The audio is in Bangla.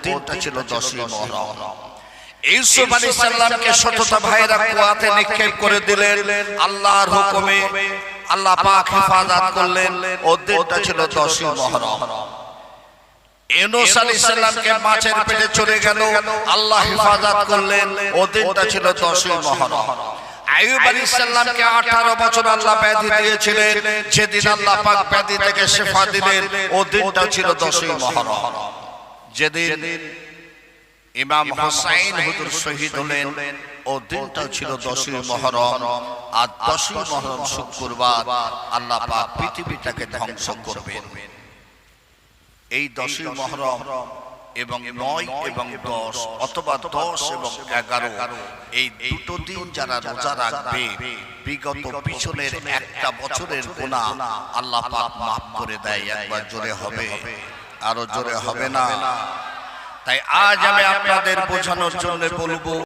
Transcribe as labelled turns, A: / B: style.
A: দিনটা ছিল 10ই মুহররম। ইউসুফ আলাইহিস সালামকে শতটা ভাইরা কুয়াতে নিক্ষেপ করে দিলেন, আল্লাহর হুকুমে আল্লাহ পাক হেফাজত করলেন। ও দিনটা ছিল 10ই মুহররম। ইউনূস আলাইহিস সালামকে মাছের পেটে চলে গেল, আল্লাহ হেফাজত করলেন। ও দিনটা ছিল 10ই মুহররম। আইয়ুব আলাইহিস সালামকে 18 বছর আল্লাহ ব্যাধি দিয়েছিলেন, যেদিন আল্লাহ পাক ব্যাধি থেকে শিফা দিলেন, ও দিনটা ছিল 10ই মুহররম। যেদিন ইমাম হুসাইন হুজুর শহীদ হলেন, ও দিনটা ছিল 10ই মুহররম। আর 10ই মুহররম শুক্রবার আল্লাহ পাক পৃথিবীটাকে ধ্বংস করবেন। এই 10ই মুহররম এবং 9 এবং 10 অথবা 10 এবং 11 এই দুটো দিন যারা রোজা রাখবে, বিগত পিছনের একটা বছরের গুনাহ আল্লাহ পাক মাফ করে দেয়। একবার জোরে হবে, আরো জোরে হবে না? তাই আজ আমি আপনাদের বোঝানোর জন্য বলবো,